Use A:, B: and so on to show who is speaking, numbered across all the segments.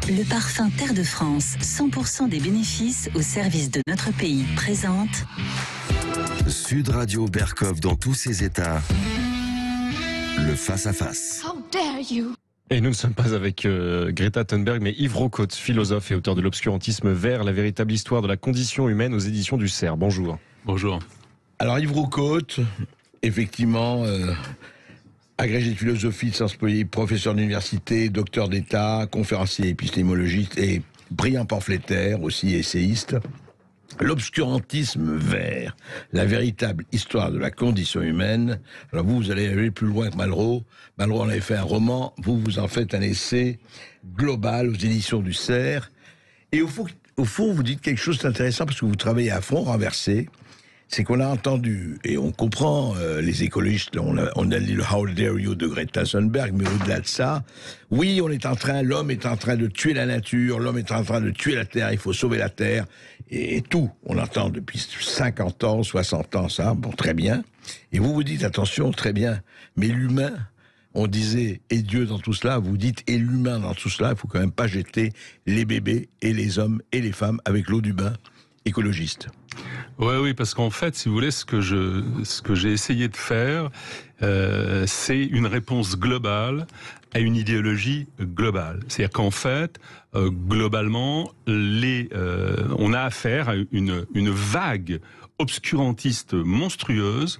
A: Le parfum Terre de France, 100% des bénéfices au service de notre pays, présente
B: Sud Radio Berkov dans tous ses états. Le face-à-face.
C: How dare you!
D: Et nous ne sommes pas avec Greta Thunberg, mais Yves Rocotte, philosophe et auteur de l'Obscurantisme vert, la véritable histoire de la condition humaine aux éditions du Cerf. Bonjour.
E: Bonjour.
F: Alors Yves Rocotte, effectivement, agrégé de philosophie, de sciences politiques, professeur d'université, docteur d'État, conférencier épistémologiste et brillant pamphlétaire, aussi essayiste. L'obscurantisme vert, la véritable histoire de la condition humaine. Alors vous allez aller plus loin que Malraux. Malraux en avait fait un roman, vous en faites un essai global aux éditions du Cerf. Et au fond, vous dites quelque chose d'intéressant parce que vous travaillez à front renversé. C'est qu'on a entendu, et on comprend, les écologistes, on a dit le How dare you de Greta Thunberg, mais au-delà de ça, oui, l'homme est en train de tuer la nature, l'homme est en train de tuer la Terre, il faut sauver la Terre, et tout. On entend depuis 50 ans, 60 ans ça, bon, très bien. Et vous vous dites, attention, très bien, mais l'humain, on disait, et Dieu dans tout cela, vous dites, et l'humain dans tout cela, il faut quand même pas jeter les bébés, et les hommes, et les femmes avec l'eau du bain écologiste.
E: Oui, parce qu'en fait, si vous voulez, ce que j'ai essayé de faire, c'est une réponse globale à une idéologie globale. C'est-à-dire qu'en fait, globalement, on a affaire à une vague obscurantiste monstrueuse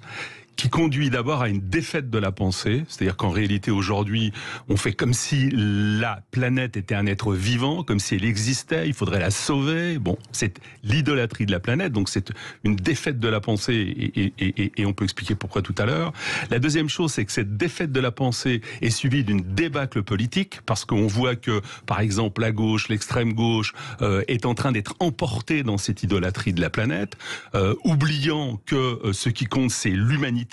E: qui conduit d'abord à une défaite de la pensée, c'est-à-dire qu'en réalité aujourd'hui, on fait comme si la planète était un être vivant, comme si elle existait, il faudrait la sauver. Bon, c'est l'idolâtrie de la planète, donc c'est une défaite de la pensée et on peut expliquer pourquoi tout à l'heure. La deuxième chose, c'est que cette défaite de la pensée est suivie d'une débâcle politique, parce qu'on voit que, par exemple, la gauche, l'extrême gauche, est en train d'être emportée dans cette idolâtrie de la planète, oubliant que ce qui compte, c'est l'humanité,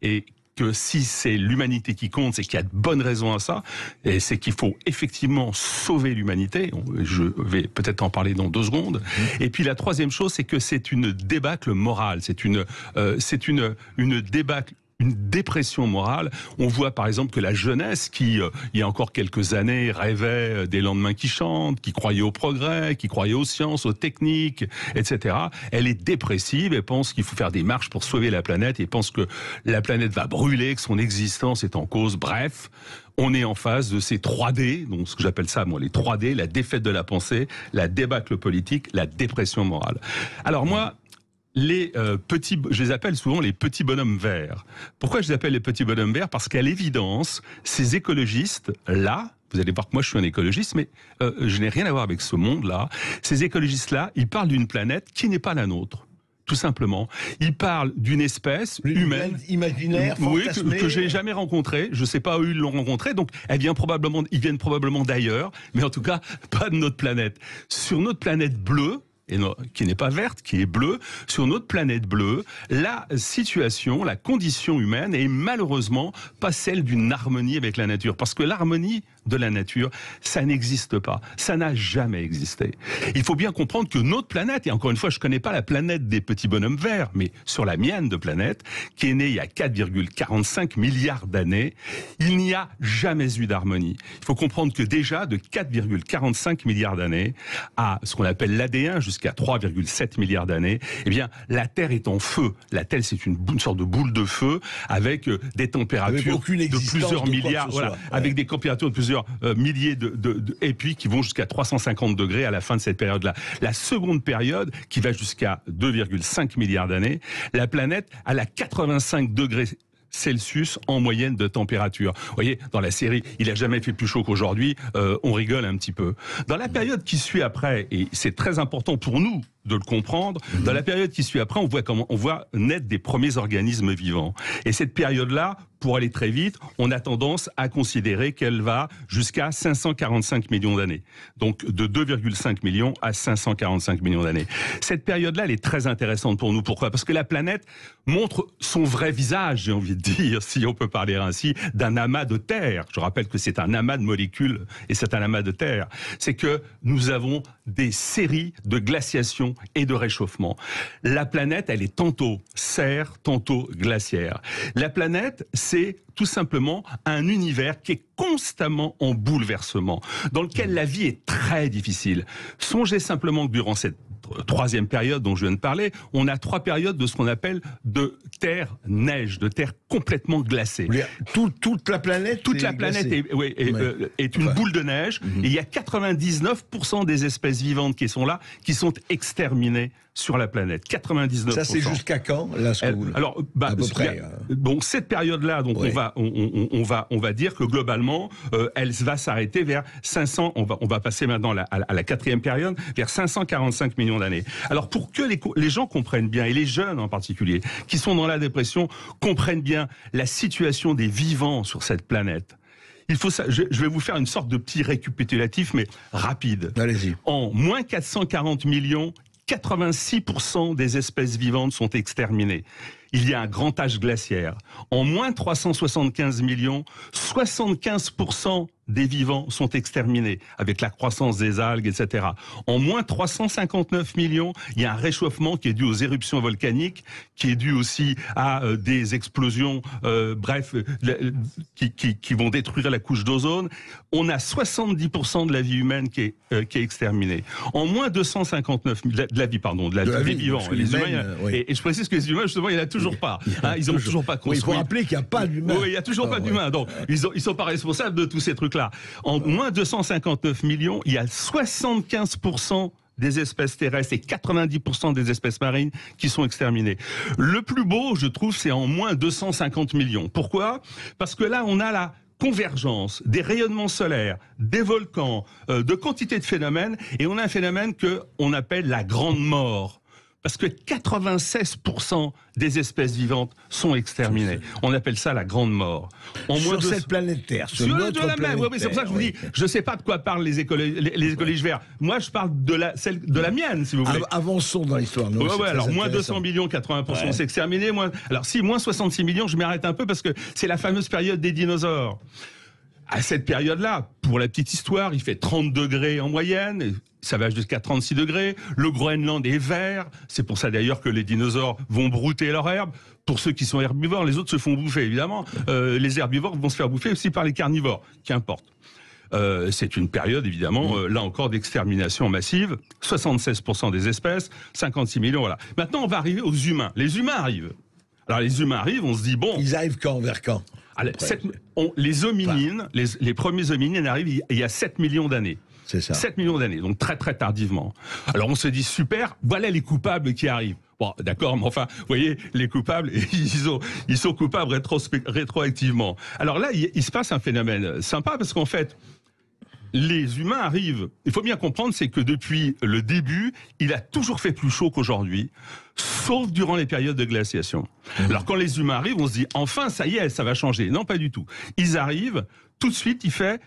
E: et que si c'est l'humanité qui compte, c'est qu'il y a de bonnes raisons à ça, et c'est qu'il faut effectivement sauver l'humanité. Je vais peut-être en parler dans 2 secondes. Et puis la troisième chose, c'est que c'est une débâcle morale, c'est une débâcle, une dépression morale. On voit par exemple que la jeunesse qui, il y a encore quelques années, rêvait des lendemains qui chantent, qui croyait au progrès, qui croyait aux sciences, aux techniques, etc. Elle est dépressive, elle pense qu'il faut faire des marches pour sauver la planète, et pense que la planète va brûler, que son existence est en cause. Bref, on est en face de ces 3D, donc ce que j'appelle ça, moi, les 3D, la défaite de la pensée, la débâcle politique, la dépression morale. Alors moi, je les appelle souvent les petits bonhommes verts. Pourquoi je les appelle les petits bonhommes verts? Parce qu'à l'évidence, ces écologistes-là, vous allez voir que moi je suis un écologiste, mais je n'ai rien à voir avec ce monde-là. Ces écologistes-là, ils parlent d'une planète qui n'est pas la nôtre. Tout simplement. Ils parlent d'une espèce humaine,
F: imaginaire,
E: oui, que j'ai jamais rencontrée. Je sais pas où ils l'ont rencontrée, donc ils viennent probablement d'ailleurs, mais en tout cas pas de notre planète. Sur notre planète bleue, qui n'est pas verte, qui est bleue, sur notre planète bleue, la situation, la condition humaine est malheureusement pas celle d'une harmonie avec la nature. Parce que l'harmonie de la nature, ça n'existe pas. Ça n'a jamais existé. Il faut bien comprendre que notre planète, et encore une fois, je connais pas la planète des petits bonhommes verts, mais sur la mienne de planète, qui est née il y a 4,45 milliards d'années, il n'y a jamais eu d'harmonie. Il faut comprendre que déjà, de 4,45 milliards d'années à ce qu'on appelle l'AD1, jusqu'à 3,7 milliards d'années, eh bien, la Terre est en feu. La Terre, c'est une sorte de boule de feu avec des températures de plusieurs milliards, voilà, avec des températures de plusieurs milliers et puis qui vont jusqu'à 350 degrés à la fin de cette période-là. La seconde période, qui va jusqu'à 2,5 milliards d'années, la planète a la 85 degrés Celsius en moyenne de température. Vous voyez, dans la série, il a jamais fait plus chaud qu'aujourd'hui, on rigole un petit peu. Dans la période qui suit après, et c'est très important pour nous de le comprendre, dans la période qui suit après, on voit naître des premiers organismes vivants. Et cette période-là, pour aller très vite, on a tendance à considérer qu'elle va jusqu'à 545 millions d'années. Donc de 2,5 millions à 545 millions d'années. Cette période-là, elle est très intéressante pour nous. Pourquoi? Parce que la planète montre son vrai visage, j'ai envie de dire, si on peut parler ainsi, d'un amas de terre. Je rappelle que c'est un amas de molécules et c'est un amas de terre. C'est que nous avons des séries de glaciations d'extinction et de réchauffement. La planète, elle est tantôt serre, tantôt glaciaire. La planète, c'est tout simplement un univers qui est constamment en bouleversement, dans lequel la vie est très difficile. Songez simplement que durant cette troisième période dont je viens de parler, on a 3 périodes de ce qu'on appelle de terre-neige, de terre complètement glacée.
F: Toute la planète
E: est une boule de neige, et il y a 99% des espèces vivantes qui sont là, qui sont exterminées sur la planète. 99%.
F: Ça, c'est jusqu'à quand, là,
E: alors, à peu près. Donc, cette période-là, donc, on va dire que globalement, elle va s'arrêter vers 500, on va passer maintenant à la 4e période, vers 545 millions d'années. Alors, pour que les gens comprennent bien, et les jeunes en particulier, qui sont dans la dépression, comprennent bien la situation des vivants sur cette planète, je vais vous faire une sorte de petit récapitulatif, mais rapide.
F: Allez-y.
E: En moins 440 millions, 86% des espèces vivantes sont exterminées. Il y a un grand âge glaciaire. En moins 375 millions, 75% des vivants sont exterminés, avec la croissance des algues, etc. En moins 359 millions, il y a un réchauffement qui est dû aux éruptions volcaniques, qui est dû aussi à des explosions, qui vont détruire la couche d'ozone. On a 70% de la vie humaine qui est exterminée. En moins 259 de la vie des vivants. Les humains, et je précise que les humains, justement, il n'y en a toujours pas. Ils n'ont toujours pas construit.
F: Il faut rappeler qu'il n'y a pas d'humains.
E: Oui, il n'y a toujours pas d'humains. Donc, ils ne sont pas responsables de tous ces trucs-là. En moins 259 millions, il y a 75% des espèces terrestres et 90% des espèces marines qui sont exterminées. Le plus beau, je trouve, c'est en moins 250 millions. Pourquoi ? Parce que là, on a la convergence des rayonnements solaires, des volcans, de quantité de phénomènes, et on a un phénomène qu'on appelle la grande mort. Parce que 96% des espèces vivantes sont exterminées. On appelle ça la grande mort.
F: Sur cette planète Terre, sur notre planète Terre.
E: Oui, c'est pour ça que je vous dis, je ne sais pas de quoi parlent les écologistes verts. Moi, je parle de la mienne, si vous voulez.
F: Avançons dans l'histoire.
E: Alors, moins 200 millions, 80% c'est exterminé. Alors, moins 66 millions, je m'arrête un peu parce que c'est la fameuse période des dinosaures. À cette période-là, pour la petite histoire, il fait 30 degrés en moyenne. Ça va jusqu'à 36 degrés. Le Groenland est vert. C'est pour ça d'ailleurs que les dinosaures vont brouter leur herbe. Pour ceux qui sont herbivores, les autres se font bouffer, évidemment. Les herbivores vont se faire bouffer aussi par les carnivores. Qu'importe. C'est une période, évidemment, là encore, d'extermination massive. 76% des espèces, 56 millions, voilà. Maintenant, on va arriver aux humains. Les humains arrivent. Alors, les humains arrivent, on se dit, bon...
F: Ils arrivent quand, vers quand ?
E: Les hominines, les premiers hominines arrivent il y a 7 millions d'années.
F: C'est ça.
E: 7 millions d'années, donc très très tardivement. Alors on se dit, super, voilà les coupables qui arrivent. Bon, d'accord, mais enfin, vous voyez, les coupables, ils sont coupables rétroactivement. Alors là, il se passe un phénomène sympa, parce qu'en fait, les humains arrivent. Il faut bien comprendre, c'est que depuis le début, il a toujours fait plus chaud qu'aujourd'hui, sauf durant les périodes de glaciation. Alors quand les humains arrivent, on se dit, enfin, ça y est, ça va changer. Non, pas du tout. Ils arrivent, tout de suite, il fait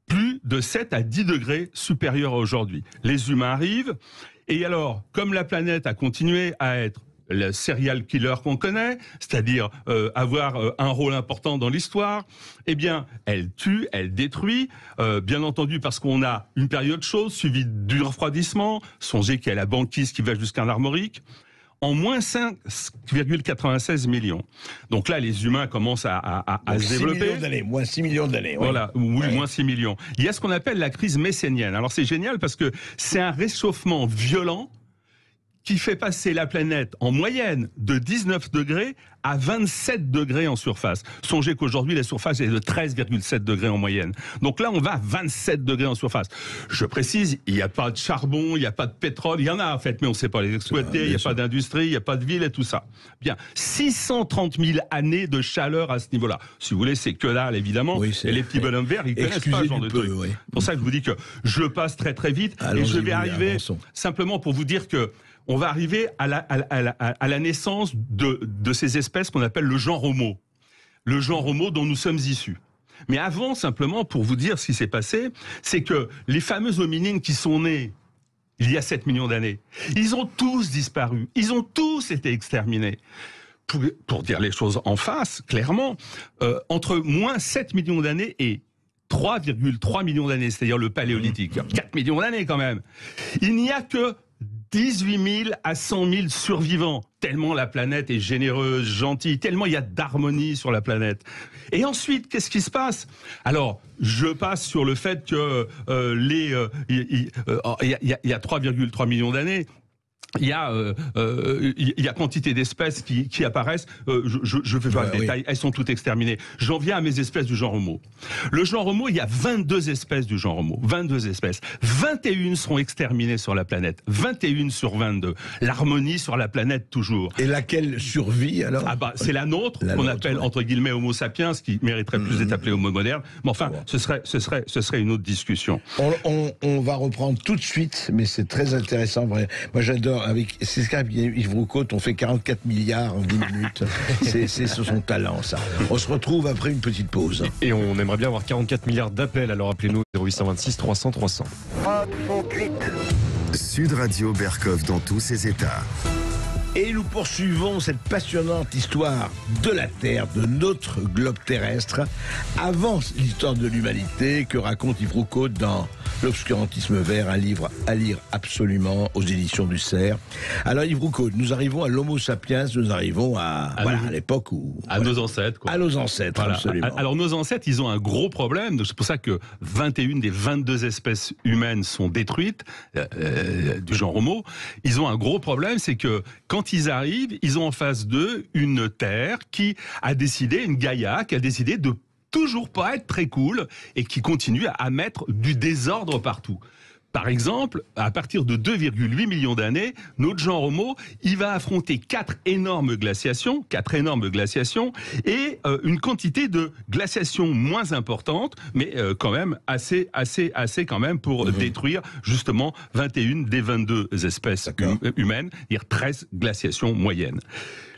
E: plus de 7 à 10 degrés supérieur à aujourd'hui. Les humains arrivent, et alors, comme la planète a continué à être le serial killer qu'on connaît, c'est-à-dire avoir un rôle important dans l'histoire, eh bien, elle tue, elle détruit, bien entendu parce qu'on a une période chaude suivie du refroidissement, songez qu'il y a la banquise qui va jusqu'à l'Armorique, en moins 5,96 millions. Donc là, les humains commencent à se développer.
F: Moins 6 millions d'années. Oui.
E: Voilà, moins 6 millions. Il y a ce qu'on appelle la crise messénienne. Alors c'est génial parce que c'est un réchauffement violent qui fait passer la planète en moyenne de 19 degrés à 27 degrés en surface. Songez qu'aujourd'hui, la surface est de 13,7 degrés en moyenne. Donc là, on va à 27 degrés en surface. Je précise, il n'y a pas de charbon, il n'y a pas de pétrole, il y en a en fait, mais on ne sait pas les exploiter, il n'y a pas d'industrie, il n'y a pas de ville et tout ça. Bien, 630 000 années de chaleur à ce niveau-là. Si vous voulez, c'est que dalle, évidemment. Oui, et les petits bonhommes verts, ils ne connaissent pas ce genre de truc. Oui. C'est pour ça que je vous dis que je passe très très vite, et je vais arriver simplement pour vous dire que on va arriver à la naissance de ces espèces qu'on appelle le genre Homo. Le genre Homo dont nous sommes issus. Mais avant, simplement, pour vous dire ce qui s'est passé, c'est que les fameux hominines qui sont nés il y a 7 millions d'années, ils ont tous disparu. Ils ont tous été exterminés. Pour dire les choses en face, clairement, entre moins 7 millions d'années et 3,3 millions d'années, c'est-à-dire le paléolithique. 4 millions d'années quand même. Il n'y a que 18 000 à 100 000 survivants. Tellement la planète est généreuse, gentille, tellement il y a d'harmonie sur la planète. Et ensuite, qu'est-ce qui se passe? Alors, je passe sur le fait que il y a 3,3 millions d'années. Il y a quantité d'espèces qui apparaissent. Je vais pas le détail. Elles sont toutes exterminées. J'en viens à mes espèces du genre Homo. Le genre Homo, il y a 22 espèces du genre Homo. 22 espèces. 21 seront exterminées sur la planète. 21 sur 22. L'harmonie sur la planète toujours.
F: Et laquelle survit alors?
E: Ah bah, c'est la nôtre, qu'on appelle entre guillemets Homo sapiens, qui mériterait plus d'être appelé Homo moderne. Mais enfin, ce serait une autre discussion.
F: On va reprendre tout de suite, mais c'est très intéressant. Moi, j'adore. Avec Skype et Yves Roucaute, on fait 44 milliards en 10 minutes. C'est son talent, ça. On se retrouve après une petite pause.
D: Et on aimerait bien avoir 44 milliards d'appels, alors appelez-nous 0826 300 300.
B: Sud Radio Berkov dans tous ses états.
F: Et nous poursuivons cette passionnante histoire de la Terre, de notre globe terrestre, avant l'histoire de l'humanité que raconte Yves Roucaute dans L'Obscurantisme vert, un livre à lire absolument aux éditions du Cerf. Alors Yves Roucaute, nous arrivons à l'Homo sapiens, nous arrivons à l'époque où...
E: À nos ancêtres, quoi.
F: À nos ancêtres, voilà. Absolument.
E: Alors nos ancêtres, ils ont un gros problème, c'est pour ça que 21 des 22 espèces humaines sont détruites, du genre Homo. Ils ont un gros problème, c'est que quand ils arrivent, ils ont en face d'eux une Terre qui a décidé, une Gaïa, qui a décidé de toujours pas être très cool et qui continue à mettre du désordre partout. Par exemple, à partir de 2,8 millions d'années, notre genre Homo, il va affronter 4 énormes glaciations et une quantité de glaciations moins importantes, mais quand même assez quand même pour détruire justement 21 des 22 espèces humaines, c'est-à-dire 13 glaciations moyennes.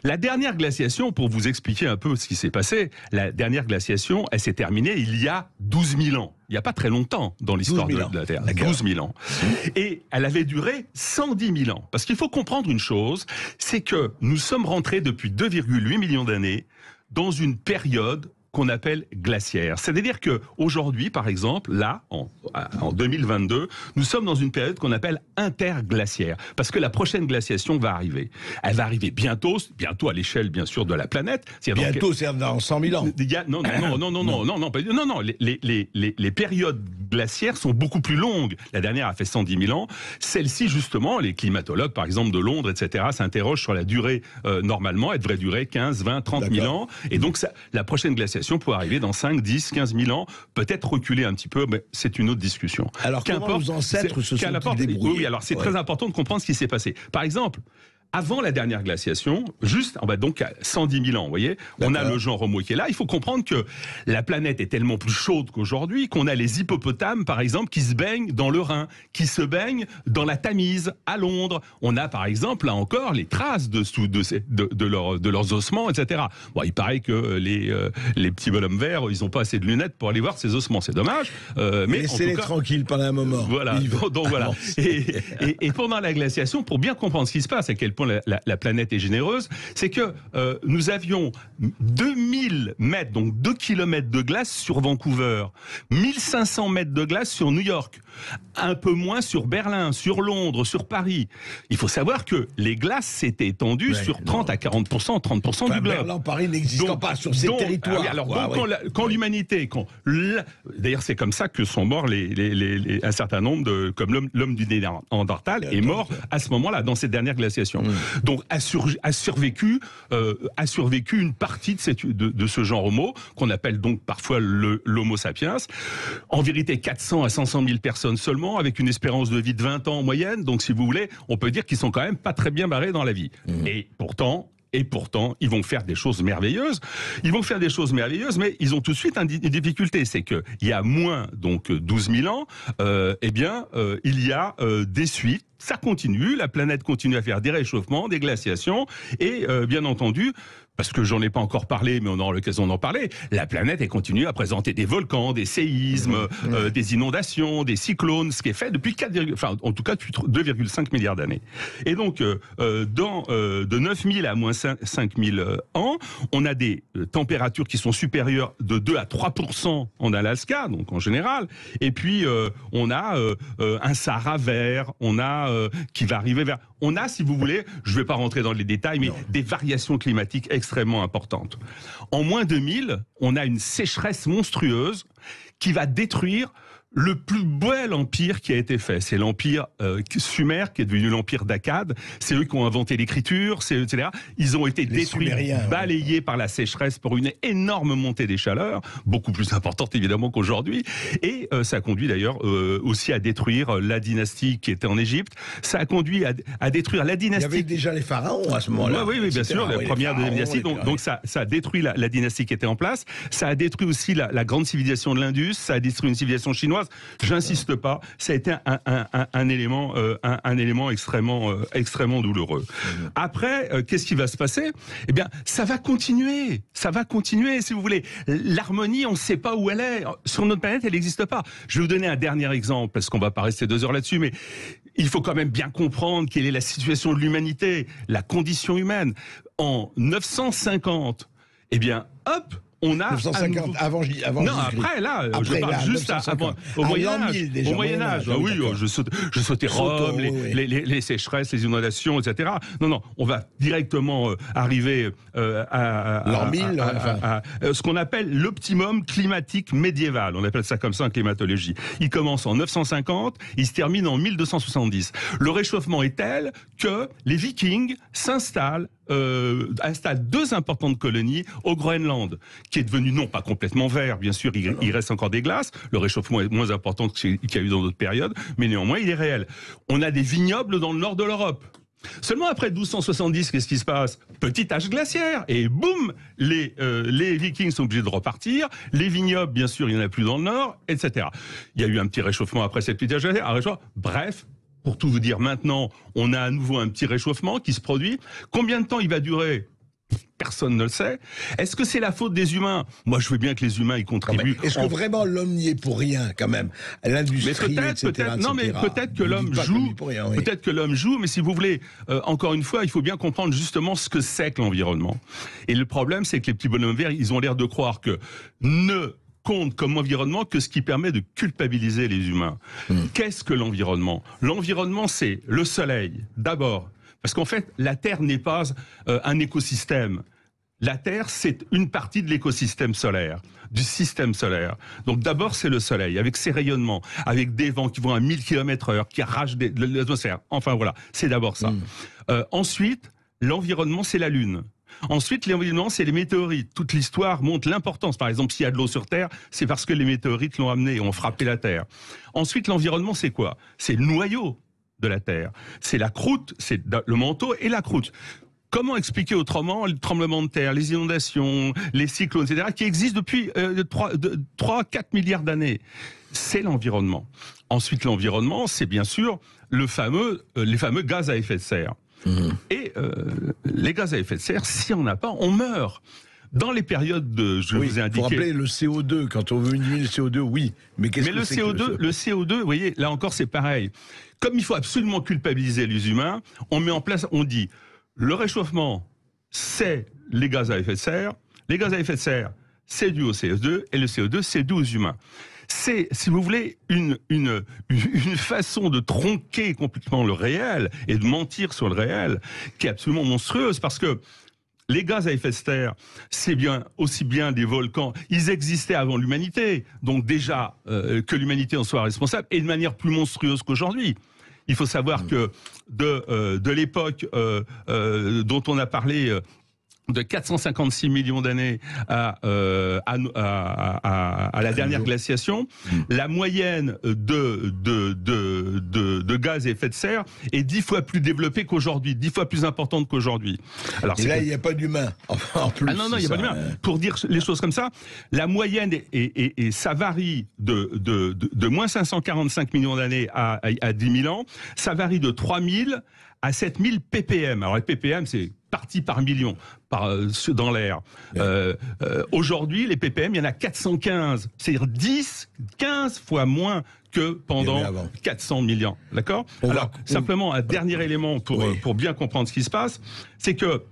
E: La dernière glaciation, pour vous expliquer un peu ce qui s'est passé, la dernière glaciation, elle s'est terminée il y a 12 000 ans. Il n'y a pas très longtemps dans l'histoire de la Terre. 12 000 ans. Et elle avait duré 110 000 ans. Parce qu'il faut comprendre une chose, c'est que nous sommes rentrés depuis 2,8 millions d'années dans une période qu'on appelle glaciaire. C'est-à-dire que aujourd'hui, par exemple, là, en 2022, nous sommes dans une période qu'on appelle interglaciaire, parce que la prochaine glaciation va arriver. Elle va arriver bientôt à l'échelle, bien sûr, de la planète.
F: Bientôt, c'est dans 100 000 ans.
E: Non. Les périodes glaciaires sont beaucoup plus longues. La dernière a fait 110 000 ans. Celle-ci, justement, les climatologues, par exemple, de Londres, etc., s'interrogent sur la durée. Normalement, elle devrait durer 15, 20, 30 000 ans. Et donc, la prochaine glaciation pour arriver dans 5, 10, 15 000 ans, peut-être reculer un petit peu, mais c'est une autre discussion.
F: Alors, comment nos ancêtres se sont débrouillés?
E: Oui, alors c'est très important de comprendre ce qui s'est passé. Par exemple, avant la dernière glaciation, on va donc à 110 000 ans, vous voyez, on a le genre Homo qui est là. Il faut comprendre que la planète est tellement plus chaude qu'aujourd'hui qu'on a les hippopotames, par exemple, qui se baignent dans le Rhin, qui se baignent dans la Tamise, à Londres. On a, par exemple, là encore, les traces de leurs ossements, etc. Bon, il paraît que les petits bonhommes verts, ils n'ont pas assez de lunettes pour aller voir ces ossements. C'est dommage. Mais
F: laissez-les tranquilles pendant un moment.
E: Voilà. Donc voilà. Et pendant la glaciation, pour bien comprendre ce qui se passe, à quel point la planète est généreuse, c'est que nous avions 2000 mètres, donc 2 km de glace sur Vancouver, 1500 mètres de glace sur New York, un peu moins sur Berlin, sur Londres, sur Paris. Il faut savoir que les glaces s'étaient étendues sur 30 à 40%, 30% du globe.
F: Berlin, Paris n'existant pas sur ces territoires.
E: Quand l'humanité, d'ailleurs c'est comme ça que sont morts un certain nombre comme l'homme du Néandertal est mort à ce moment-là, dans cette dernière glaciation. Donc a survécu une partie de ce genre Homo, qu'on appelle donc parfois l'Homo sapiens. En vérité, 400 à 500 000 personnes seulement, avec une espérance de vie de 20 ans en moyenne. Donc si vous voulez, on peut dire qu'ils sont quand même pas très bien barrés dans la vie. Et pourtant, ils vont faire des choses merveilleuses. Mais ils ont tout de suite une difficulté, c'est que il y a moins donc 12 000 ans, il y a des suites. Ça continue, la planète continue à faire des réchauffements, des glaciations, et bien entendu, parce que j'en ai pas encore parlé, mais on aura l'occasion d'en parler, la planète elle continue à présenter des volcans, des séismes, des inondations, des cyclones, ce qui est fait depuis 2,5 milliards d'années. Et donc, de 9000 à moins 5000 ans, on a des températures qui sont supérieures de 2 à 3% en Alaska, donc en général. Et puis, on a un Sahara vert, on a qui va arriver vers... On a, si vous voulez, je ne vais pas rentrer dans les détails, mais des variations climatiques extrêmement importantes. En moins 2000, on a une sécheresse monstrueuse qui va détruire le plus bel empire qui a été fait. C'est l'empire Sumer, qui est devenu l'empire d'Akkad. C'est eux qui ont inventé l'écriture, etc. Ils ont été détruits, balayés par la sécheresse pour une énorme montée des chaleurs, beaucoup plus importante évidemment qu'aujourd'hui. Et ça a conduit d'ailleurs aussi à détruire la dynastie qui était en Égypte. Ça a conduit à détruire la dynastie...
F: Il y avait déjà les pharaons à ce moment-là.
E: Oui, bien sûr, la première dynastie. Donc ça a détruit la dynastie qui était en place. Ça a détruit aussi la grande civilisation de l'Indus. Ça a détruit une civilisation chinoise. J'insiste pas, ça a été un élément extrêmement douloureux. Après, qu'est-ce qui va se passer? Eh bien, ça va continuer, si vous voulez. L'harmonie, on ne sait pas où elle est. Sur notre planète, elle n'existe pas. Je vais vous donner un dernier exemple, parce qu'on va pas rester 2 heures là-dessus, mais il faut quand même bien comprendre quelle est la situation de l'humanité, la condition humaine. En 950, eh bien, hop, on a
F: 950 avant
E: non, après là, après, je parle là, juste avant, au Moyen Âge. Ah oui, je sautais Rome, les sécheresses, les inondations, etc. Non, on va directement arriver à
F: l'an 1000,
E: ce qu'on appelle l'optimum climatique médiéval. On appelle ça comme ça en climatologie. Il commence en 950, il se termine en 1270. Le réchauffement est tel que les Vikings s'installent 2 importantes colonies au Groenland, qui est devenu non pas complètement vert, bien sûr, il reste encore des glaces, le réchauffement est moins important qu'il y a eu dans d'autres périodes, mais néanmoins il est réel. On a des vignobles dans le nord de l'Europe. Seulement après 1270, qu'est-ce qui se passe? Petit âge glaciaire, et boum, les Vikings sont obligés de repartir, les vignobles, bien sûr, il n'y en a plus dans le nord, etc. Il y a eu un petit réchauffement après cette petit âge glaciaire, bref. Pour tout vous dire, maintenant, on a à nouveau un petit réchauffement qui se produit. Combien de temps il va durer? Personne ne le sait. Est-ce que c'est la faute des humains? Moi, je veux bien que les humains y contribuent.
F: Est-ce que vraiment l'homme n'y est pour rien, quand même? L'industrie,
E: peut-être. Non, mais peut-être que l'homme joue. Peut-être que l'homme joue, mais si vous voulez, encore une fois, il faut bien comprendre justement ce que c'est que l'environnement. Et le problème, c'est que les petits bonhommes verts, ils ont l'air de croire que compte comme environnement que ce qui permet de culpabiliser les humains. Qu'est-ce que l'environnement? L'environnement, c'est le soleil, d'abord. Parce qu'en fait, la Terre n'est pas un écosystème. La Terre, c'est une partie de l'écosystème solaire, du système solaire. Donc d'abord, c'est le soleil, avec ses rayonnements, avec des vents qui vont à 1000 km/h, qui arrachent de l'atmosphère. Enfin voilà, c'est d'abord ça. Ensuite, l'environnement, c'est la Lune. Ensuite, l'environnement, c'est les météorites. Toute l'histoire montre l'importance. Par exemple, s'il y a de l'eau sur Terre, c'est parce que les météorites l'ont amené, ont frappé la Terre. Ensuite, l'environnement, c'est quoi? C'est le noyau de la Terre. C'est la croûte, c'est le manteau et la croûte. Comment expliquer autrement les tremblements de terre, les inondations, les cyclones, etc., qui existent depuis 3-4 milliards d'années? C'est l'environnement. Ensuite, l'environnement, c'est bien sûr les fameux gaz à effet de serre. Et les gaz à effet de serre, si on n'a pas, on meurt. Dans les périodes je vous ai indiqué...
F: Vous rappelez le CO2, quand on veut diminuer le CO2, oui. Mais qu'est-ce que c'est
E: le CO2, vous voyez, là encore c'est pareil. Comme il faut absolument culpabiliser les humains, on met en place, on dit, le réchauffement, c'est les gaz à effet de serre. Les gaz à effet de serre, c'est dû au CO2, et le CO2, c'est dû aux humains. C'est, si vous voulez, une façon de tronquer complètement le réel et de mentir sur le réel qui est absolument monstrueuse, parce que les gaz à effet de serre, c'est bien aussi bien des volcans. Ils existaient avant l'humanité, donc déjà que l'humanité en soit responsable, et de manière plus monstrueuse qu'aujourd'hui. Il faut savoir que de l'époque dont on a parlé, de 456 millions d'années à la dernière glaciation, la moyenne de gaz à effet de serre est 10 fois plus développée qu'aujourd'hui, 10 fois plus importante qu'aujourd'hui. Alors,
F: et là, il n'y a pas d'humain, en plus.
E: Ah non, il n'y a pas d'humain. Pour dire les choses comme ça, la moyenne, et ça varie de moins 545 millions d'années à 10 000 ans, ça varie de 3000 à 7000 ppm. Alors les ppm, c'est parties par million dans l'air. Aujourd'hui, les ppm, il y en a 415, c'est-à-dire 15 fois moins que pendant 400 millions. D'accord ? Alors, simplement, un dernier élément pour bien comprendre ce qui se passe, c'est que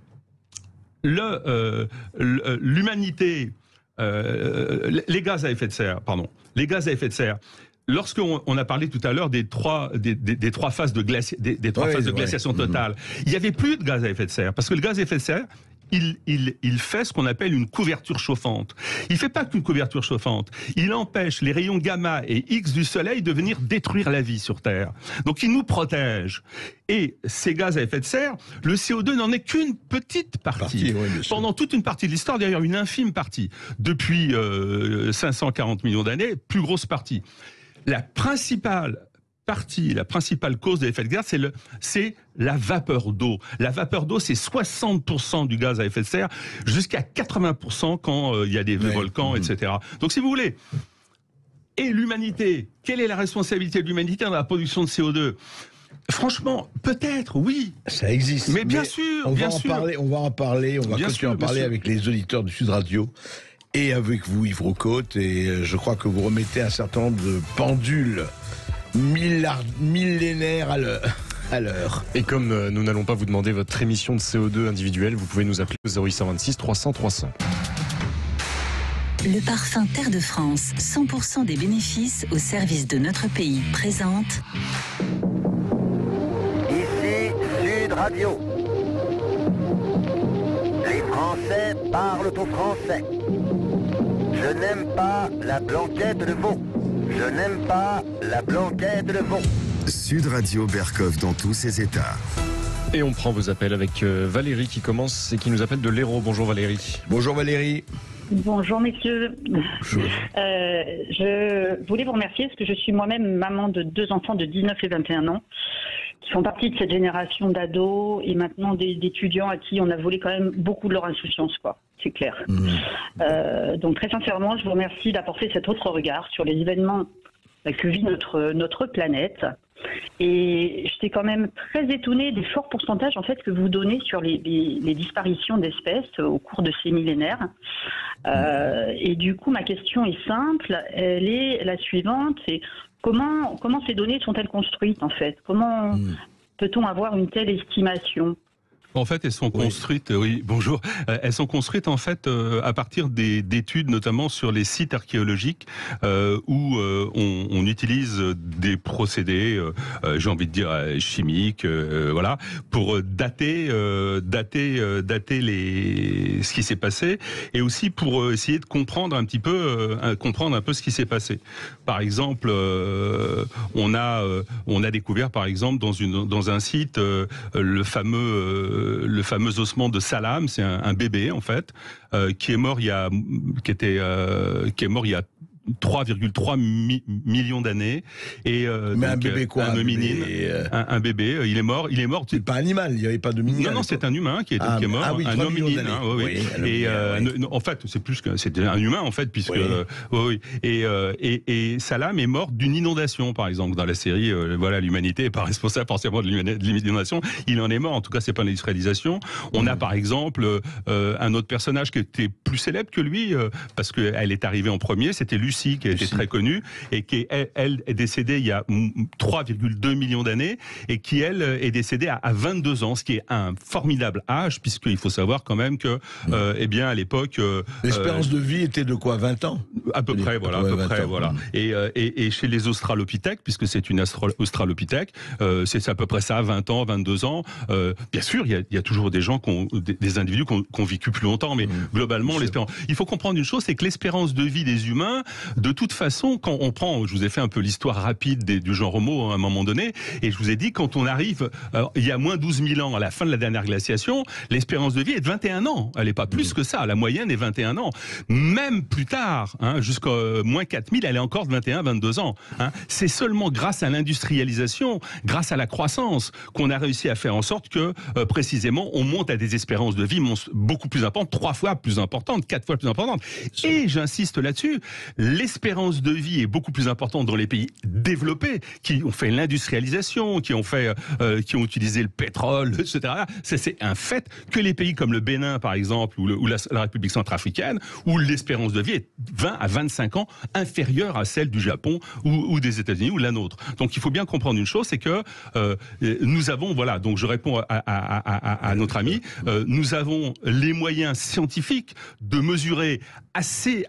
E: l'humanité, les gaz à effet de serre, lorsqu'on a parlé tout à l'heure des trois phases de glaciation totale, il n'y avait plus de gaz à effet de serre, parce que le gaz à effet de serre, il fait ce qu'on appelle une couverture chauffante. Il ne fait pas qu'une couverture chauffante. Il empêche les rayons gamma et X du soleil de venir détruire la vie sur Terre. Donc il nous protège. Et ces gaz à effet de serre, le CO2 n'en est qu'une petite partie. Pendant toute une partie de l'histoire, d'ailleurs une infime partie. Depuis 540 millions d'années, plus grosse partie. La principale cause de l'effet de serre, c'est la vapeur d'eau. La vapeur d'eau, c'est 60% du gaz à effet de serre, jusqu'à 80% quand il y a des volcans, etc. Donc, si vous voulez, et l'humanité, quelle est la responsabilité de l'humanité dans la production de CO2 ? Franchement, peut-être, oui.
F: Ça existe.
E: Mais bien sûr,
F: on va continuer à en parler avec les auditeurs du Sud Radio. Et avec vous, Yves Rocotte, et je crois que vous remettez un certain nombre de pendules millénaires à l'heure.
D: Et comme nous n'allons pas vous demander votre émission de CO2 individuelle, vous pouvez nous appeler au 0826 300 300.
A: Le parfum Terre de France, 100% des bénéfices au service de notre pays, présente...
C: Ici Sud Radio. Les Français parlent au français. Je n'aime pas la blanquette de veau. Je n'aime pas la blanquette de veau.
B: Sud Radio Berkov dans tous ses états.
D: Et on prend vos appels avec Valérie qui commence et qui nous appelle de l'Hérault. Bonjour Valérie.
F: Bonjour Valérie.
G: Bonjour messieurs. Je voulais vous remercier parce que je suis moi-même maman de 2 enfants de 19 et 21 ans qui font partie de cette génération d'ados et maintenant d'étudiants à qui on a volé quand même beaucoup de leur insouciance, quoi. C'est clair. Donc très sincèrement, je vous remercie d'apporter cet autre regard sur les événements que vit notre planète. Et j'étais quand même très étonnée des forts pourcentages en fait que vous donnez sur les disparitions d'espèces au cours de ces millénaires. Et du coup, ma question est simple, elle est la suivante, c'est comment ces données sont-elles construites en fait ? Comment peut-on avoir une telle estimation ?
E: En fait, elles sont construites, bonjour. Elles sont construites en fait à partir d'études, notamment sur les sites archéologiques où on utilise des procédés, j'ai envie de dire chimiques, voilà, pour dater ce qui s'est passé et aussi pour essayer de comprendre un peu ce qui s'est passé. Par exemple, on a découvert par exemple dans un site le fameux ossement de Salam, c'est un bébé en fait, qui est mort il y a 3,3 millions d'années et
F: mais un bébé quoi,
E: un hominine, un bébé, il est mort. C'est
F: pas animal, il n'y avait pas de mini.
E: Non, c'est un humain qui est mort, un hominine. En fait, c'est plus que c'était un humain en fait, puisque et Salam est mort d'une inondation, par exemple, dans la série. Voilà, l'humanité n'est pas responsable forcément de l'inondation. Il en est mort. En tout cas, c'est pas une industrialisation. On a par exemple un autre personnage qui était plus célèbre que lui parce qu'elle est arrivée en premier. C'était Lucie, qui a été très connue et qui elle est décédée il y a 3,2 millions d'années et qui elle est décédée à 22 ans, ce qui est un formidable âge puisqu'il faut savoir quand même que eh bien à l'époque
F: l'espérance de vie était de quoi, 20 ans
E: à peu près, voilà, voilà. Et chez les australopithèques, puisque c'est une australopithèque, c'est à peu près ça, 20 ans, 22 ans. Bien sûr, il y a toujours des gens des individus qui ont vécu plus longtemps, mais globalement l'espérance. Il faut comprendre une chose, c'est que l'espérance de vie des humains, de toute façon, quand on prend, je vous ai fait un peu l'histoire rapide du genre Homo à un moment donné, et je vous ai dit, quand on arrive, il y a moins 12 000 ans, à la fin de la dernière glaciation, l'espérance de vie est de 21 ans. Elle n'est pas plus que ça. La moyenne est 21 ans. Même plus tard, jusqu'à moins 4 000, elle est encore de 21, 22 ans. C'est seulement grâce à l'industrialisation, grâce à la croissance, qu'on a réussi à faire en sorte que, précisément, on monte à des espérances de vie beaucoup plus importantes, 3 fois plus importantes, 4 fois plus importantes. Et j'insiste là-dessus, l'espérance de vie est beaucoup plus importante dans les pays développés, qui ont fait l'industrialisation, qui ont utilisé le pétrole, etc. C'est un fait que les pays comme le Bénin, par exemple, ou la République centrafricaine, où l'espérance de vie est 20 à 25 ans inférieure à celle du Japon ou des États-Unis ou la nôtre. Donc il faut bien comprendre une chose, c'est que nous avons, voilà, donc je réponds à notre ami, nous avons les moyens scientifiques de mesurer assez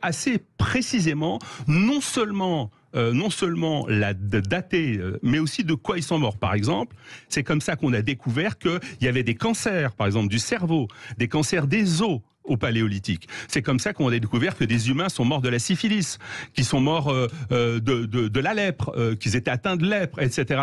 E: précisément non seulement de dater, mais aussi de quoi ils sont morts. Par exemple, c'est comme ça qu'on a découvert qu'il y avait des cancers, par exemple du cerveau, des cancers des os au Paléolithique. C'est comme ça qu'on a découvert que des humains sont morts de la syphilis, qu'ils sont morts de la lèpre, qu'ils étaient atteints de lèpre, etc.,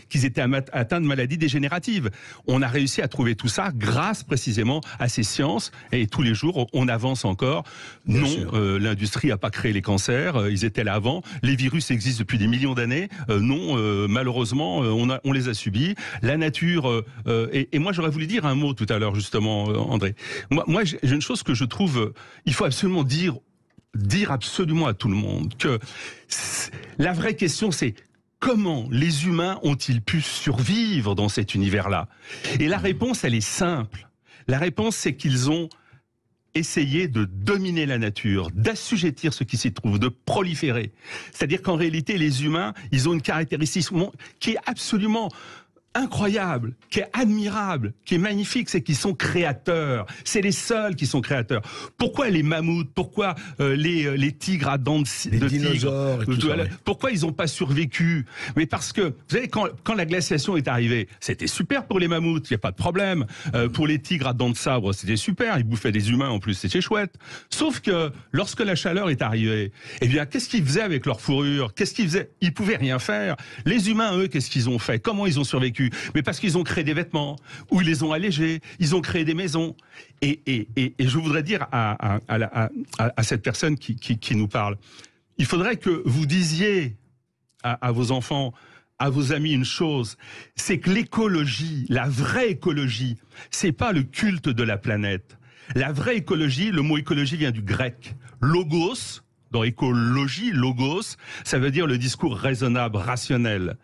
E: qu'ils étaient atteints de maladies dégénératives. On a réussi à trouver tout ça grâce précisément à ces sciences, et tous les jours on avance encore.
F: Bien
E: non,
F: sûr.
E: l'industrie n'a pas créé les cancers, ils étaient là avant. Les virus existent depuis des millions d'années. Non, malheureusement, on les a subis. La nature, et moi j'aurais voulu dire un mot tout à l'heure justement, André. Moi j'ai une chose que je trouve, il faut absolument dire absolument à tout le monde que la vraie question c'est comment les humains ont-ils pu survivre dans cet univers-là? Et la réponse, elle est simple. La réponse, c'est qu'ils ont essayé de dominer la nature, d'assujettir ce qui s'y trouve, de proliférer. C'est-à-dire qu'en réalité, les humains, ils ont une caractéristique qui est absolument incroyable, qui est admirable, qui est magnifique, c'est qu'ils sont créateurs. C'est les seuls qui sont créateurs. Pourquoi les mammouths? Pourquoi les tigres à dents de
F: dinosaures
E: tigre?
F: et tout ça, ouais.
E: Pourquoi ils n'ont pas survécu? Mais parce que, vous savez, quand la glaciation est arrivée, c'était super pour les mammouths, il n'y a pas de problème. Pour les tigres à dents de sabre, c'était super, ils bouffaient des humains en plus, c'était chouette. Sauf que, lorsque la chaleur est arrivée, eh bien, qu'est-ce qu'ils faisaient avec leur fourrure? Qu'est-ce qu'ils faisaient? Ils pouvaient rien faire. Les humains, eux, qu'est-ce qu'ils ont fait? Comment ils ont survécu? Mais parce qu'ils ont créé des vêtements, ou ils les ont allégés, ils ont créé des maisons. Et je voudrais dire à cette personne qui nous parle, il faudrait que vous disiez à vos enfants, à vos amis une chose, c'est que l'écologie, la vraie écologie, c'est pas le culte de la planète. La vraie écologie, le mot écologie vient du grec. Logos, dans écologie, logos, ça veut dire le discours raisonnable, rationnel.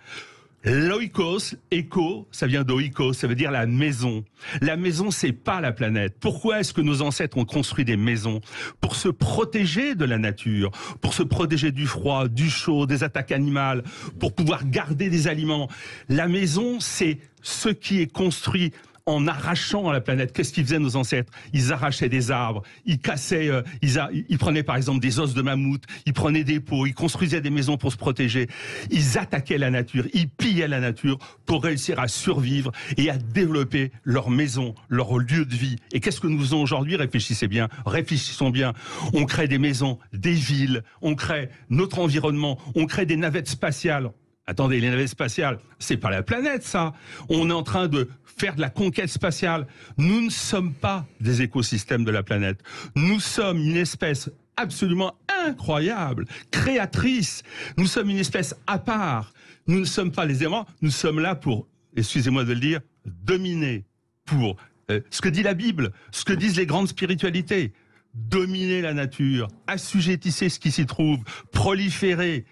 E: L'oikos, éco, ça vient d'oikos, ça veut dire la maison. La maison, c'est pas la planète. Pourquoi est-ce que nos ancêtres ont construit des maisons? Pour se protéger de la nature, pour se protéger du froid, du chaud, des attaques animales, pour pouvoir garder des aliments. La maison, c'est ce qui est construit en arrachant la planète. Qu'est-ce qu'ils faisaient nos ancêtres? Ils arrachaient des arbres, ils cassaient, ils prenaient par exemple des os de mammouth, ils prenaient des pots, ils construisaient des maisons pour se protéger. Ils attaquaient la nature, ils pillaient la nature pour réussir à survivre et à développer leur maison, leur lieu de vie. Et qu'est-ce que nous faisons aujourd'hui? Réfléchissez bien, réfléchissons bien. On crée des maisons, des villes, on crée notre environnement, on crée des navettes spatiales. Attendez, les navettes spatiales, c'est pas la planète, ça. On est en train de faire de la conquête spatiale. Nous ne sommes pas des écosystèmes de la planète. Nous sommes une espèce absolument incroyable, créatrice. Nous sommes une espèce à part. Nous ne sommes pas les aimants. Nous sommes là pour, excusez-moi de le dire, dominer. Pour ce que dit la Bible, ce que disent les grandes spiritualités. Dominer la nature, assujettissez ce qui s'y trouve, proliférer.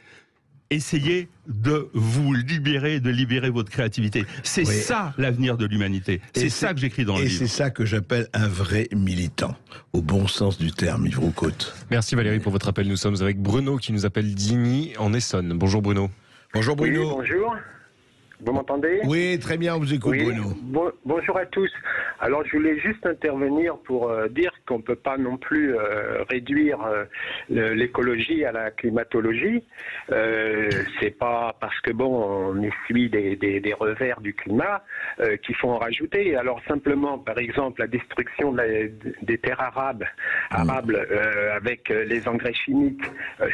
E: Essayez de vous libérer, de libérer votre créativité. C'est ça l'avenir de l'humanité. C'est ça que j'écris dans le livre.
F: Et c'est ça que j'appelle un vrai militant, au bon sens du terme, Yves Roucaute.
D: Merci Valérie pour votre appel. Nous sommes avec Bruno qui nous appelle d'Igny en Essonne. Bonjour Bruno.
F: Bonjour Bruno.
H: Oui, bonjour. Vous m'entendez?
F: Oui, très bien, on vous écoute Bruno.
H: Bonjour à tous. Alors je voulais juste intervenir pour dire qu'on ne peut pas non plus réduire l'écologie à la climatologie. C'est pas parce que on essuie des revers du climat qu'il faut en rajouter. Alors simplement, par exemple, la destruction des terres arables avec les engrais chimiques,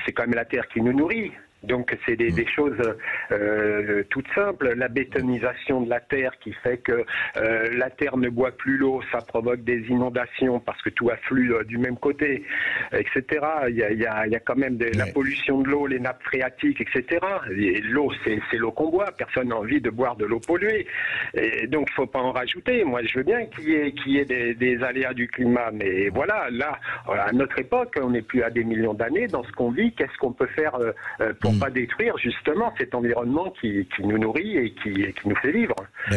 H: c'est quand même la terre qui nous nourrit. Donc c'est des choses toutes simples. La bétonisation de la terre qui fait que la terre ne boit plus l'eau, ça provoque des inondations parce que tout afflue du même côté, etc. Il y a quand même la pollution de l'eau, les nappes phréatiques, etc. Et l'eau, c'est l'eau qu'on boit. Personne n'a envie de boire de l'eau polluée. Et donc il ne faut pas en rajouter. Moi, je veux bien qu'il y ait des aléas du climat, mais voilà, là, à notre époque, on n'est plus à des millions d'années dans ce qu'on vit. Qu'est-ce qu'on peut faire pour pas détruire justement cet environnement qui nous nourrit et qui nous fait vivre,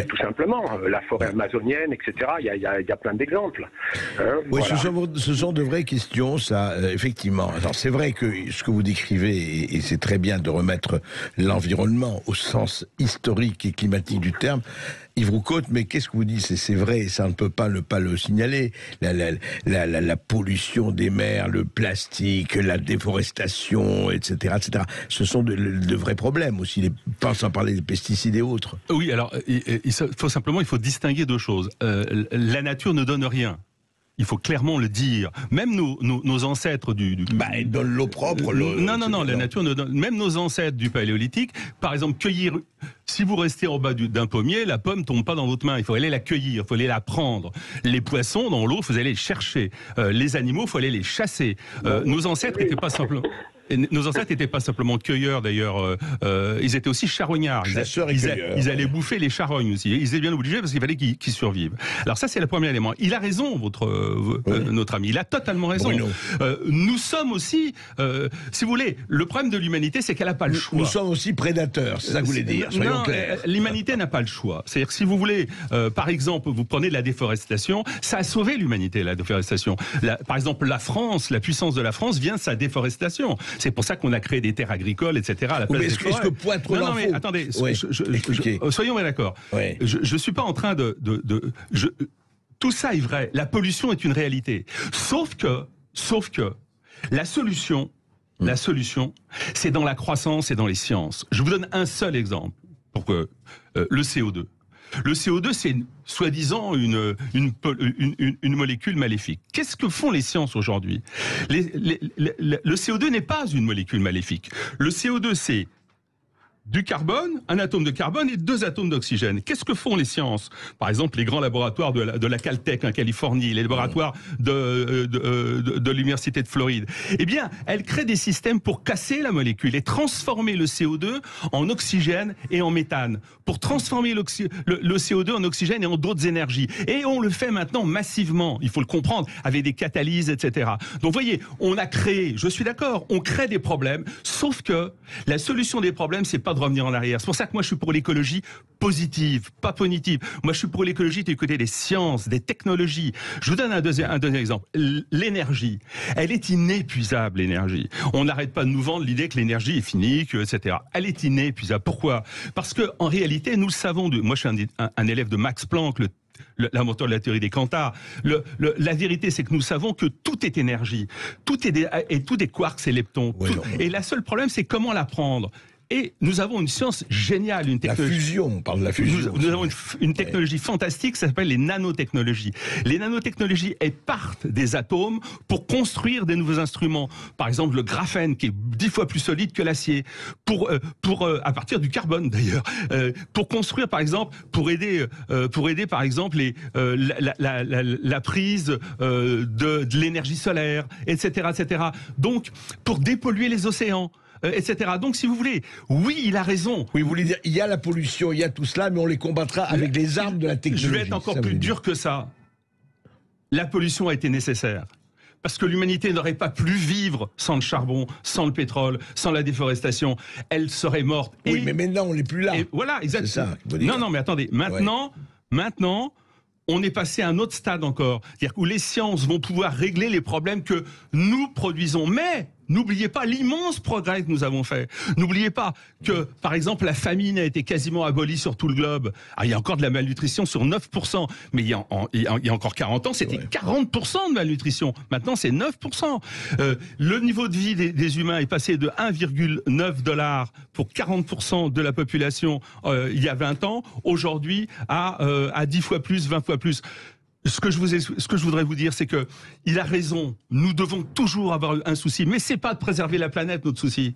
H: tout simplement. La forêt amazonienne, etc. Il y a plein d'exemples.
F: Oui,
H: voilà.
F: ce sont de vraies questions, ça, effectivement. Alors c'est vrai que ce que vous décrivez, et c'est très bien de remettre l'environnement au sens historique et climatique du terme, Yves Roucaute, mais qu'est-ce que vous dites? C'est vrai, ça ne peut pas ne pas le signaler. La pollution des mers, le plastique, la déforestation, etc., etc. Ce sont de vrais problèmes aussi, sans parler des pesticides et autres.
E: Oui, alors, il faut distinguer deux choses. La nature ne donne rien. Il faut clairement le dire. Même nos ancêtres
F: ils donnent l'eau propre.
E: Non, la nature ne donne... Même nos ancêtres du Paléolithique, par exemple, cueillir... Si vous restez en bas d'un pommier, la pomme ne tombe pas dans votre main. Il faut aller la cueillir, il faut aller la prendre. Les poissons, dans l'eau, il faut aller les chercher. Les animaux, il faut aller les chasser. Nos ancêtres n'étaient pas simplement... Nos ancêtres n'étaient pas simplement cueilleurs, d'ailleurs. Ils étaient aussi charognards. Ils allaient bouffer les charognes aussi. Ils étaient bien obligés parce qu'il fallait qu'ils survivent. Alors ça, c'est le premier élément. Il a raison, notre ami. Il a totalement raison. Nous sommes aussi, si vous voulez, le problème de l'humanité, c'est qu'elle n'a pas le choix.
F: Nous sommes aussi prédateurs, c'est ça que vous voulez dire. Soyons clairs.
E: L'humanité n'a pas le choix. C'est-à-dire que si vous voulez, par exemple, vous prenez la déforestation, ça a sauvé l'humanité, la déforestation. Par exemple, la France, la puissance de la France vient de sa déforestation. C'est pour ça qu'on a créé des terres agricoles, etc. à la place des forêts.
F: Est-ce que Poitras
E: Non, mais attendez, soyons bien d'accord.
F: Ouais.
E: Je ne suis pas en train tout ça est vrai. La pollution est une réalité. Sauf que la solution, c'est dans la croissance et dans les sciences. Je vous donne un seul exemple pour que le CO2. Le CO2, c'est soi-disant une molécule maléfique. Qu'est-ce que font les sciences aujourd'hui? Le CO2 n'est pas une molécule maléfique. Le CO2, c'est du carbone, un atome de carbone et 2 atomes d'oxygène. Qu'est-ce que font les sciences? Par exemple, les grands laboratoires de la Caltech en Californie, les laboratoires de l'Université de Floride. Eh bien, elles créent des systèmes pour casser la molécule et transformer le CO2 en oxygène et en méthane. Pour transformer le CO2 en oxygène et en d'autres énergies. Et on le fait maintenant massivement, il faut le comprendre, avec des catalyses, etc. Donc, vous voyez, on a créé, je suis d'accord, on crée des problèmes, sauf que la solution des problèmes, c'est pas de revenir en arrière. C'est pour ça que moi je suis pour l'écologie positive, pas punitive. Moi je suis pour l'écologie du côté des sciences, des technologies. Je vous donne un deuxième exemple. L'énergie, elle est inépuisable, l'énergie. On n'arrête pas de nous vendre l'idée que l'énergie est finie, etc. Elle est inépuisable. Pourquoi? Parce que en réalité, nous le savons. Moi je suis un élève de Max Planck, l'inventeur de la théorie des quantas. La vérité, c'est que nous savons que tout est énergie. Tout est des quarks et leptons. Et le seul problème, c'est comment la prendre. Et nous avons une science géniale, une technologie.
F: La fusion, on parle de la fusion.
E: Nous avons une technologie fantastique, ça s'appelle les nanotechnologies. Les nanotechnologies, elles partent des atomes pour construire des nouveaux instruments. Par exemple, le graphène, qui est 10 fois plus solide que l'acier, à partir du carbone d'ailleurs, pour construire, par exemple, pour aider par exemple, la prise de l'énergie solaire, etc., etc. Donc, pour dépolluer les océans. Etc. Donc, si vous voulez, oui, il a raison.
F: Oui, vous voulez dire, il y a la pollution, il y a tout cela, mais on les combattra avec les armes de la technologie.
E: Je vais être encore plus dur que ça. La pollution a été nécessaire. Parce que l'humanité n'aurait pas pu vivre sans le charbon, sans le pétrole, sans la déforestation. Elle serait morte.
F: Oui, mais maintenant, on n'est plus là.
E: Et voilà, exactement.
F: C'est ça.
E: Non, mais attendez. Maintenant, on est passé à un autre stade encore. C'est-à-dire où les sciences vont pouvoir régler les problèmes que nous produisons. Mais n'oubliez pas l'immense progrès que nous avons fait. N'oubliez pas que, par exemple, la famine a été quasiment abolie sur tout le globe. Ah, il y a encore de la malnutrition sur 9%. Mais il y a encore 40 ans, c'était 40% de malnutrition. Maintenant, c'est 9%. Le niveau de vie des humains est passé de 1,9 $ pour 40% de la population il y a 20 ans. Aujourd'hui, à 10 fois plus, 20 fois plus. Ce que je voudrais vous dire, c'est que il a raison. Nous devons toujours avoir un souci, mais c'est pas de préserver la planète notre souci.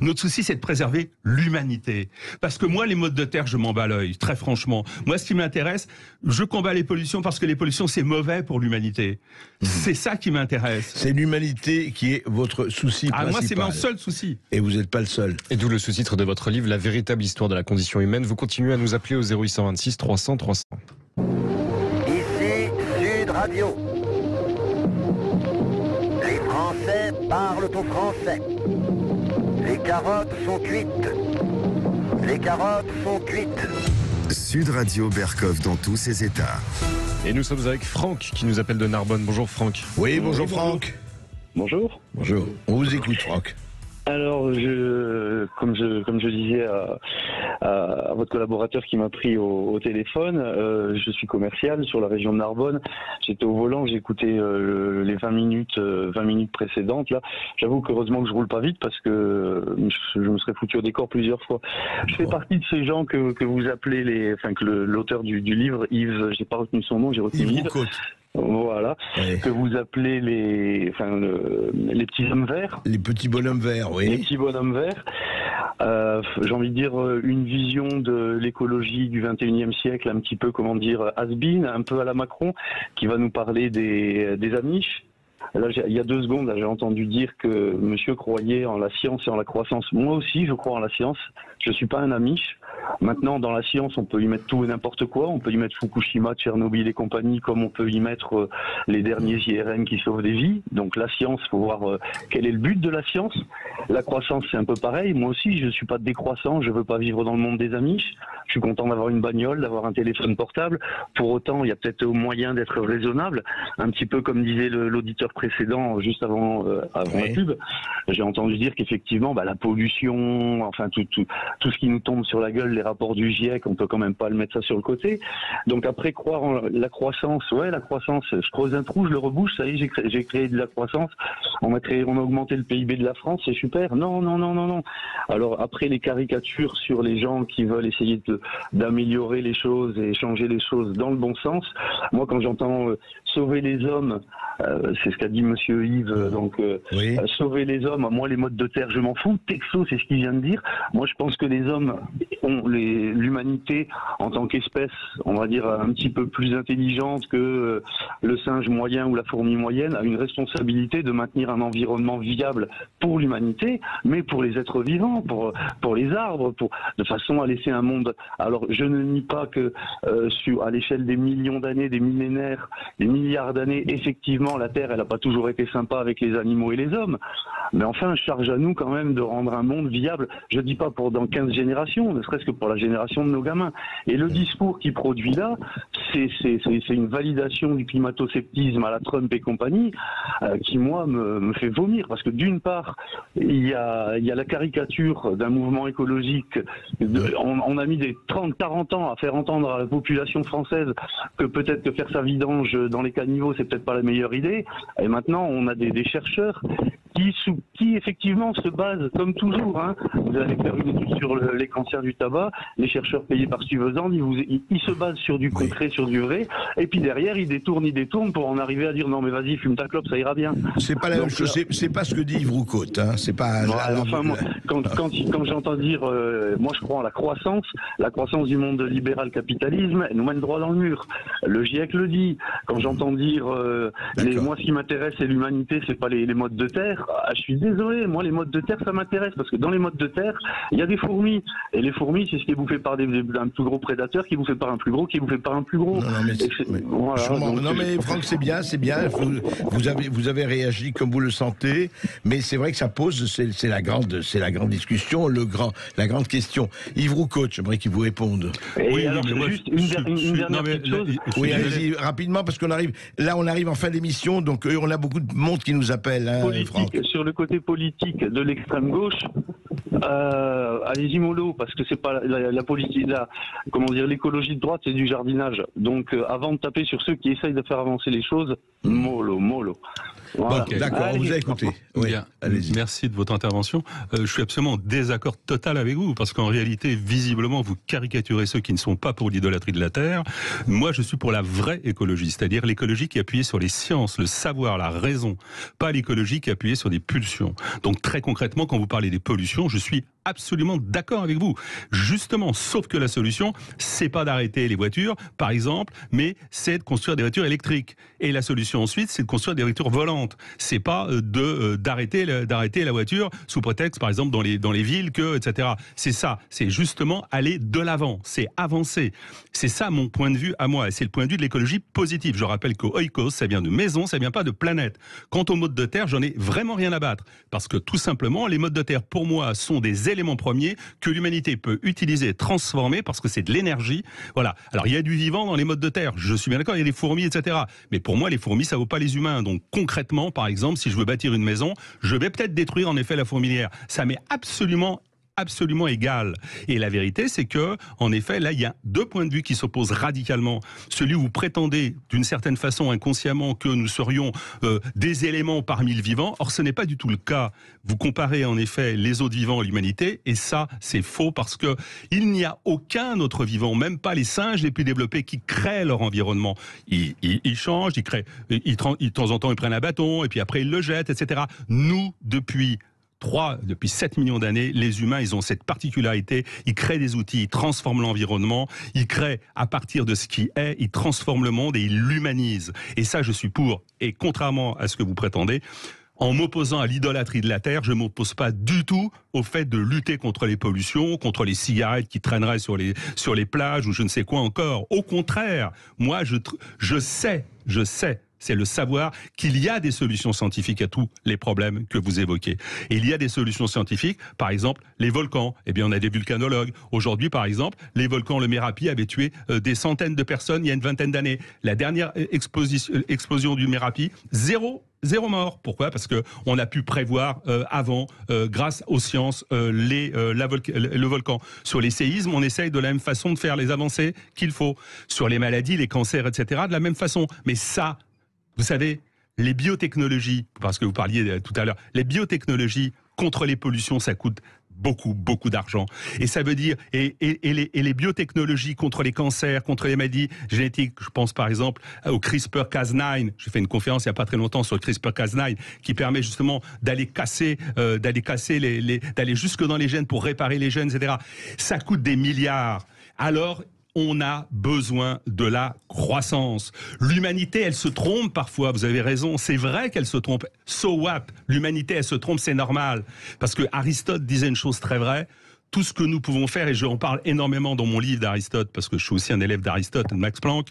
E: Notre souci, c'est de préserver l'humanité. Parce que moi, les modes de terre, je m'en bats l'œil, très franchement. Moi, ce qui m'intéresse, je combats les pollutions parce que les pollutions, c'est mauvais pour l'humanité. C'est ça qui m'intéresse.
F: C'est l'humanité qui est votre souci principal.
E: Moi, c'est mon seul souci.
F: Et vous n'êtes pas le seul.
D: Et d'où le sous-titre de votre livre, La véritable histoire de la condition humaine. Vous continuez à nous appeler au 0826 300 300.
C: Ici Sud Radio. Les Français parlent au français. Les carottes sont cuites. Les carottes sont cuites.
B: Sud Radio Berkov dans tous ses états.
D: Et nous sommes avec Franck qui nous appelle de Narbonne. Bonjour Franck.
F: Oui, bonjour Franck.
I: Bonjour.
F: Bonjour. On vous écoute Franck.
I: Alors, comme je disais à votre collaborateur qui m'a pris au téléphone, je suis commercial sur la région de Narbonne. J'étais au volant, j'ai écouté les 20 minutes précédentes. Là, j'avoue qu'heureusement que je roule pas vite parce que je me serais foutu au décor plusieurs fois. Je fais partie de ces gens que vous appelez que l'auteur du livre, Yves, j'ai pas retenu son nom, j'ai retenu Yves. Voilà, oui. Que vous appelez les petits hommes verts.
F: Les petits bonhommes verts, oui.
I: Les petits bonhommes verts. J'ai envie de dire une vision de l'écologie du 21e siècle, un petit peu, has-been, un peu à la Macron, qui va nous parler des Amish. Là, il y a 2 secondes, j'ai entendu dire que monsieur croyait en la science et en la croissance. Moi aussi, je crois en la science. Je suis pas un Amish. Maintenant, dans la science, on peut y mettre tout et n'importe quoi. On peut y mettre Fukushima, Tchernobyl et compagnie, comme on peut y mettre les derniers IRM qui sauvent des vies. Donc la science, faut voir quel est le but de la science. La croissance, c'est un peu pareil. Moi aussi, je suis pas décroissant. Je veux pas vivre dans le monde des Amish. Je suis content d'avoir une bagnole, d'avoir un téléphone portable. Pour autant, il y a peut-être moyen d'être raisonnable. Un petit peu comme disait l'auditeur précédent, juste avant la pub. J'ai entendu dire qu'effectivement, la pollution, enfin tout ce qui nous tombe sur la gueule, les rapports du GIEC, on peut quand même pas le mettre ça sur le côté. Donc après, croire en la croissance, la croissance, je creuse un trou, je le rebouche, ça y est, j'ai créé de la croissance, on a augmenté le PIB de la France, c'est super. Non. Alors après, les caricatures sur les gens qui veulent essayer d'améliorer les choses et changer les choses dans le bon sens, moi quand j'entends sauver les hommes, c'est ce qu'a dit monsieur Yves, sauver les hommes, moi les modes de terre, je m'en fous, Texo, c'est ce qu'il vient de dire. Moi je pense que les hommes ont l'humanité en tant qu'espèce, on va dire un petit peu plus intelligente que le singe moyen ou la fourmi moyenne, a une responsabilité de maintenir un environnement viable pour l'humanité, mais pour les êtres vivants, pour les arbres, de façon à laisser un monde. Alors je ne nie pas que à l'échelle des millions d'années, des millénaires, des milliards d'années, effectivement la Terre elle n'a pas toujours été sympa avec les animaux et les hommes, mais enfin charge à nous quand même de rendre un monde viable, je dis pas pour dans 15 générations, ne serait-ce que pour la génération de nos gamins. Et le discours qu'il produit là, c'est une validation du climato-sceptisme à la Trump et compagnie, qui moi me fait vomir, parce que d'une part, il y a la caricature d'un mouvement écologique, on a mis des 30-40 ans à faire entendre à la population française que peut-être que faire sa vidange dans les caniveaux, c'est peut-être pas la meilleure idée, et maintenant on a des chercheurs qui effectivement se basent, comme toujours, vous allez faire une étude sur les cancers du tabac, les chercheurs payés par Stuyvesant, ils se basent sur du concret, sur du vrai, et puis derrière ils détournent pour en arriver à dire non mais vas-y fume ta clope, ça ira bien.
F: C'est pas la même chose, c'est pas ce que dit Yves Roucaute, c'est pas...
I: moi, quand j'entends dire, moi je crois en la croissance du monde libéral capitalisme, elle nous mène droit dans le mur. Le GIEC le dit. Quand j'entends dire, moi ce qui m'intéresse c'est l'humanité, c'est pas les modes de terre, je suis désolé, moi les modes de terre ça m'intéresse, parce que dans les modes de terre, il y a des fourmis, et les fourmis c'est ce qui est bouffé par un plus gros prédateur, qui est bouffé par un plus gros, qui est bouffé par un plus gros.
F: Mais Franck, c'est bien, vous avez réagi comme vous le sentez, mais c'est vrai que ça pose, c'est la grande discussion, la grande question. Yves Roucaute, j'aimerais qu'il vous réponde.
I: Juste une dernière petite chose.
F: Oui, allez-y, rapidement, parce on arrive en fin d'émission, donc on a beaucoup de monde qui nous appelle. Franck.
I: Sur le côté politique de l'extrême gauche, allez-y mollo, parce que c'est pas la politique, l'écologie de droite, c'est du jardinage. Donc avant de taper sur ceux qui essayent de faire avancer les choses, mollo.
F: Bon,
E: Ok.
F: d'accord, on vous a écouté. Oui,
E: Bien.
F: allez-y.
E: Merci de votre intervention. Je suis absolument en désaccord total avec vous, parce qu'en réalité, visiblement, vous caricaturez ceux qui ne sont pas pour l'idolâtrie de la Terre. Moi, je suis pour la vraie écologie, c'est-à-dire l'écologie qui est appuyée sur les sciences, le savoir, la raison, pas l'écologie qui est appuyée sur des pulsions. Donc très concrètement, quand vous parlez des pollutions, je suis absolument d'accord avec vous. Justement, sauf que la solution, c'est pas d'arrêter les voitures, par exemple, mais c'est de construire des voitures électriques. Et la solution ensuite, c'est de construire des voitures volantes. C'est pas d'arrêter la voiture sous prétexte, par exemple, dans les villes, etc. C'est ça. C'est justement aller de l'avant. C'est avancer. C'est ça mon point de vue à moi. Et c'est le point de vue de l'écologie positive. Je rappelle que oikos, ça vient de maison, ça vient pas de planète. Quant aux modes de terre, j'en ai vraiment rien à battre. Parce que tout simplement, les modes de terre, pour moi, sont des éléments premiers que l'humanité peut utiliser, transformer, parce que c'est de l'énergie. Voilà. Alors, il y a du vivant dans les modes de terre. Je suis bien d'accord, il y a des fourmis, etc. Mais pour moi, les fourmis, ça vaut pas les humains. Donc, concrètement, par exemple, si je veux bâtir une maison, je vais peut-être détruire en effet la fourmilière. Ça m'est absolument égal. Et la vérité, c'est que, en effet, là, il y a deux points de vue qui s'opposent radicalement. Celui où vous prétendez, d'une certaine façon, inconsciemment, que nous serions des éléments parmi le vivant. Or, ce n'est pas du tout le cas. Vous comparez, en effet, les autres vivants à l'humanité, et ça, c'est faux, parce que il n'y a aucun autre vivant, même pas les singes les plus développés, qui créent leur environnement. Ils changent, ils créent, de temps en temps, ils prennent un bâton, et puis après, ils le jettent, etc. Nous, depuis 7 millions d'années, les humains, ils ont cette particularité, ils créent des outils, ils transforment l'environnement, ils créent à partir de ce qui est, ils transforment le monde et ils l'humanisent. Et ça, je suis pour. Et contrairement à ce que vous prétendez, en m'opposant à l'idolâtrie de la Terre, je ne m'oppose pas du tout au fait de lutter contre les pollutions, contre les cigarettes qui traîneraient sur les plages ou je ne sais quoi encore. Au contraire, moi, je sais, c'est le savoir qu'il y a des solutions scientifiques à tous les problèmes que vous évoquez. Et il y a des solutions scientifiques, par exemple, les volcans. Eh bien, on a des volcanologues. Aujourd'hui, par exemple, les volcans, le Merapi, avaient tué des centaines de personnes il y a une vingtaine d'années. La dernière explosion du Merapi, zéro mort. Pourquoi ? Parce que on a pu prévoir avant, grâce aux sciences, le volcan. Sur les séismes, on essaye de la même façon de faire les avancées qu'il faut. Sur les maladies, les cancers, etc., de la même façon. Mais ça, vous savez, les biotechnologies, parce que vous parliez tout à l'heure, les biotechnologies contre les pollutions, ça coûte beaucoup d'argent. Et ça veut dire, et les biotechnologies contre les cancers, contre les maladies génétiques, je pense par exemple au CRISPR-Cas9, j'ai fait une conférence il n'y a pas très longtemps sur le CRISPR-Cas9, qui permet justement d'aller jusque dans les gènes pour réparer les gènes, etc. Ça coûte des milliards. Alors, on a besoin de la croissance. L'humanité, elle se trompe parfois, vous avez raison, c'est vrai qu'elle se trompe. So what ? L'humanité, elle se trompe, c'est normal. Parce que Aristote disait une chose très vraie, tout ce que nous pouvons faire, et j'en parle énormément dans mon livre d'Aristote, parce que je suis aussi un élève d'Aristote, de Max Planck,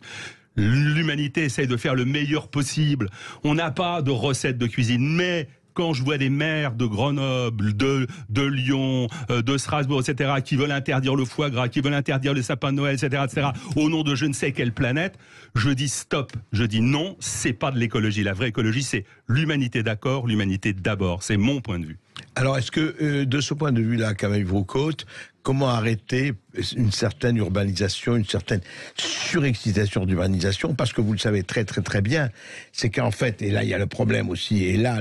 E: l'humanité essaye de faire le meilleur possible. On n'a pas de recette de cuisine, mais quand je vois des maires de Grenoble, de Lyon, de Strasbourg, etc., qui veulent interdire le foie gras, qui veulent interdire les sapins de Noël, etc., au nom de je ne sais quelle planète, je dis stop. Je dis non, c'est pas de l'écologie. La vraie écologie, c'est l'humanité d'accord, l'humanité d'abord. C'est mon point de vue.
F: Alors, est-ce que, de ce point de vue-là, Camille Vroukote, comment arrêter une certaine urbanisation, une certaine surexcitation d'urbanisation? Parce que vous le savez très bien, c'est qu'en fait, et là il y a le problème aussi, et là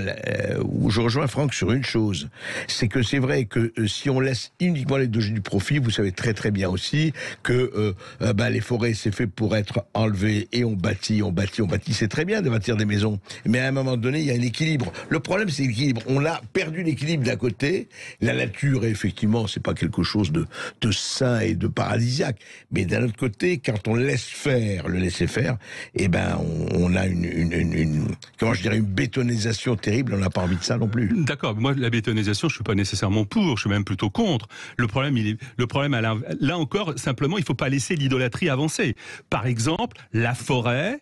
F: où je rejoins Franck sur une chose, c'est que c'est vrai que si on laisse uniquement les du profit, vous savez très bien aussi que les forêts c'est fait pour être enlevées et on bâtit, c'est très bien de bâtir des maisons, mais à un moment donné il y a un équilibre. Le problème c'est l'équilibre, on a perdu l'équilibre d'un côté, la nature effectivement c'est pas quelque chose de sain et de paradisiaque, mais d'un autre côté, quand on laisse faire, le laisser faire, eh ben on a une bétonisation terrible. On n'a pas envie de ça non plus.
E: D'accord, moi la bétonisation, je suis pas nécessairement pour, je suis même plutôt contre. Le problème là encore, simplement, il faut pas laisser l'idolâtrie avancer. Par exemple, la forêt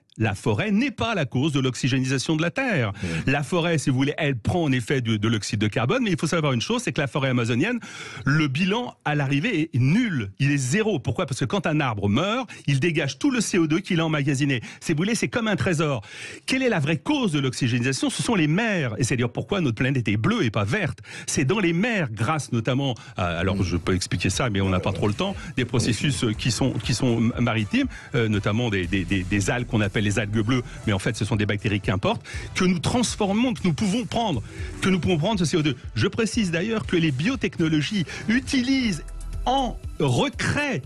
E: n'est pas la cause de l'oxygénisation de la Terre. La forêt, si vous voulez, elle prend en effet de l'oxyde de carbone, mais il faut savoir une chose, c'est que la forêt amazonienne, le bilan à l'arrivée est nul. Il est zéro. Pourquoi ? Parce que quand un arbre meurt, il dégage tout le CO2 qu'il a emmagasiné. Si vous voulez, c'est comme un trésor. Quelle est la vraie cause de l'oxygénisation ? Ce sont les mers. Et c'est dire pourquoi notre planète est bleue et pas verte. C'est dans les mers, grâce notamment, alors je peux expliquer ça, mais on n'a pas trop le temps, des processus qui sont maritimes, notamment des algues qu'on appelle les algues bleues, mais en fait ce sont des bactéries qu'importe, que nous transformons, que nous pouvons prendre ce CO2. Je précise d'ailleurs que les biotechnologies utilisent recréent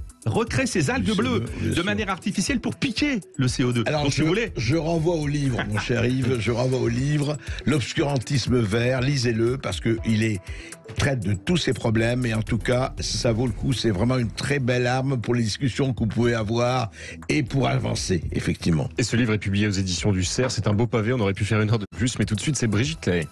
E: ces algues bleues de manière artificielle pour piquer le CO2.
F: Alors,
E: donc, si vous voulez...
F: je renvoie au livre, mon cher Yves, je renvoie au livre, L'obscurantisme vert, lisez-le, parce qu'il traite de tous ces problèmes, et en tout cas, ça vaut le coup, c'est vraiment une très belle arme pour les discussions que vous pouvez avoir, et pour avancer, effectivement.
D: Et ce livre est publié aux éditions du CERF, c'est un beau pavé, on aurait pu faire une heure de plus, mais tout de suite, c'est Brigitte Lahaye.